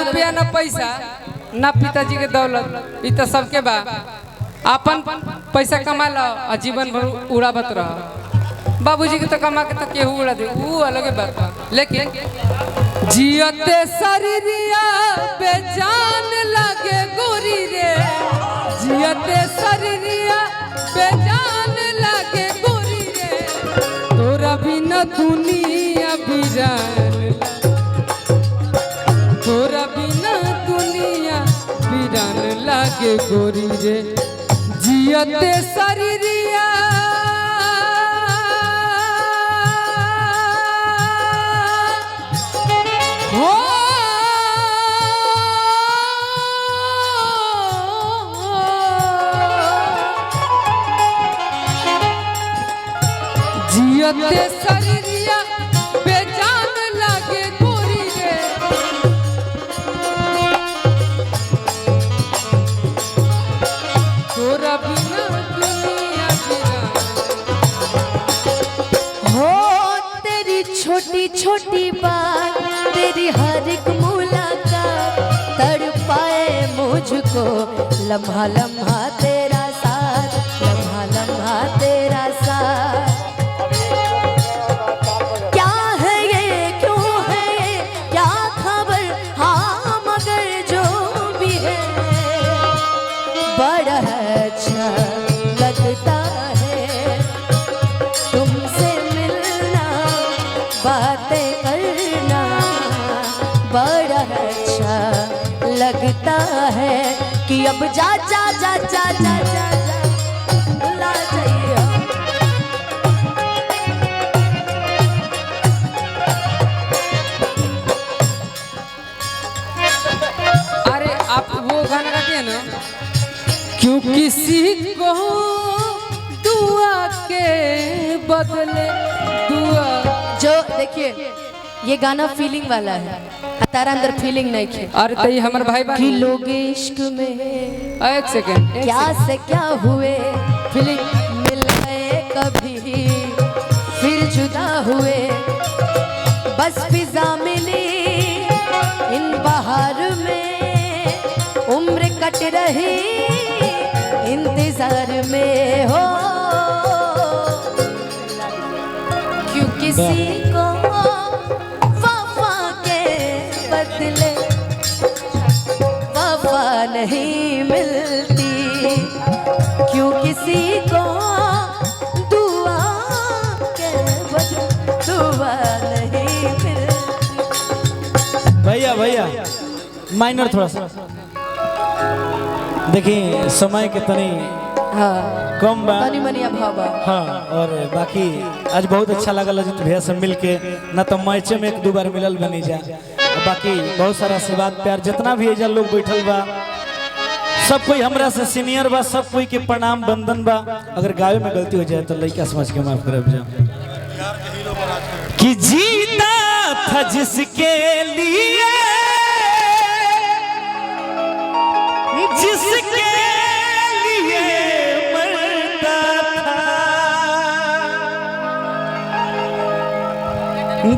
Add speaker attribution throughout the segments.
Speaker 1: रुपया ना पैसा ना पिताजी के दौलत इ तो सबके बा अपन पैसा कमा लो और जीवन भर उड़ावत रहो। बाबूजी के तो कमा के तो केहू उड़ा दे वो अलग बात बा। लेकिन जियते शरीरिया बेजान लगे गोरी रे, जियते शरीरिया बेजान लगे गोरी रे, तोरा बिना दुनिया बिरान, तोरा बिना दुनिया बिरान लागे गोरी रे, जियते शरीरिया हो जियते शरीरिया बेजान लागे गोरी रे, तोरा बिना दुनिया बिरान।
Speaker 2: हो तेरी छोटी छोटी बात, तेरी हर एक मुलाकात तड़पाए मुझको, लम्हा लम्हा तेरा साथ, लम्हा लम्हा तेरा साथ। क्या है ये, क्यों है ये, क्या खबर, हाँ मगर जो भी है बड़ा अच्छा लगता है तुमसे मिलना, बातें करना बड़ा अच्छा लगता है कि अब जा जा जा जा जा जा भुला जाइए।
Speaker 1: अरे आप वो गाना गाते हैं ना, क्यों किसी को दुआ के बदले दुआ।
Speaker 2: जो देखिए ये गाना फीलिंग वाला है, तारा अंदर फीलिंग नहीं खे।
Speaker 1: अरे तो ये हमारे भाई
Speaker 2: कि लोग इश्क में
Speaker 1: एक सेकंड
Speaker 2: क्या से क्या हुए, फीलिंग मिल गए कभी फिर जुदा हुए, बस फिजा मिली इन बहार में, उम्र कट रही इंतजार में हो, क्यों किसी को वफा के बदले वफा नहीं मिलती, क्यों किसी को दुआ के बदले दुआ नहीं मिलती।
Speaker 3: भैया भैया माइनर थोड़ा सा देखिए, समय के तनी
Speaker 2: हाँ
Speaker 3: कम बा,
Speaker 2: तनी मनी अभाव बा।
Speaker 3: हाँ। और बाकी आज बहुत अच्छा लगल अजित भैया से मिल के, न तो मैचे में एक दो बार मिलल बनी जा, और बाकी बहुत सारा आशीर्वाद प्यार जितना भी एजा लोग बैठल बा, सब कोई हमरा से सीनियर बा, सब कोई के प्रणाम बंदन बा। अगर गावे में गलती हो जाए तो लड़का समझ के माफ करब जा। कि जीता था जिसके लिए, जिसके लिए मरता था,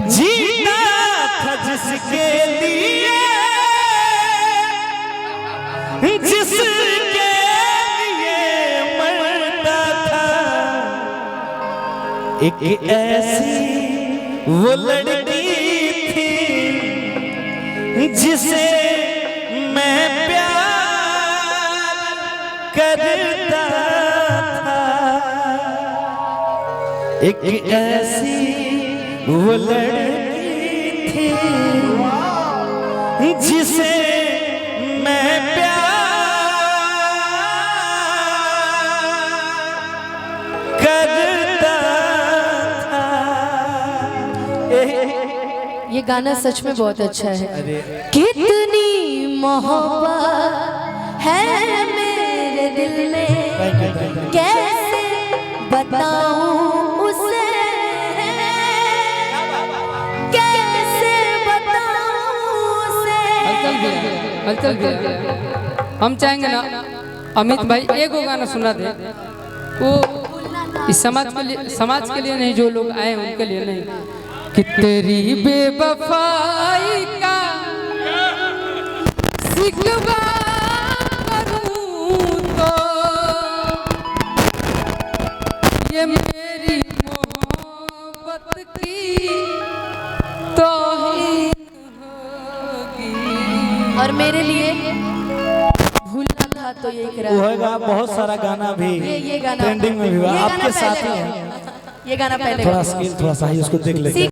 Speaker 3: जीता था जिसके लिए, जिसके लिए मरता था, एक ऐसी वो लड़की थी जिसे मैं प्यार करता था, एक ऐसी वो लड़की थी जिसे मैं प्यार करता था।
Speaker 2: ये गाना सच में बहुत अच्छा है। कितनी मोहब्बत है मेरे दिल में, कैसे बताऊं उसे, कैसे बताऊं उसे।
Speaker 1: हलचल भी हम चाहेंगे ना अमित भाई एक गाना सुना दे, वो इस समाज के लिए नहीं, जो लोग आए उनके लिए नहीं। कि तेरी बेवफाई का शिकवा करूं तो ये मेरी मोहब्बत की तौहीन होगी।
Speaker 2: और मेरे लिए भूलना था तो ये इकरार।
Speaker 3: होएगा बहुत सारा गाना भी
Speaker 2: ये गाना
Speaker 3: ट्रेंडिंग में भी हुआ
Speaker 2: ये गाना
Speaker 3: आपके साथ
Speaker 2: पहले
Speaker 3: ही
Speaker 2: है।
Speaker 3: है।
Speaker 2: ये गाना पहले
Speaker 3: थोड़ा स्किल थोड़ा सा ही उसको देख लेते हैं।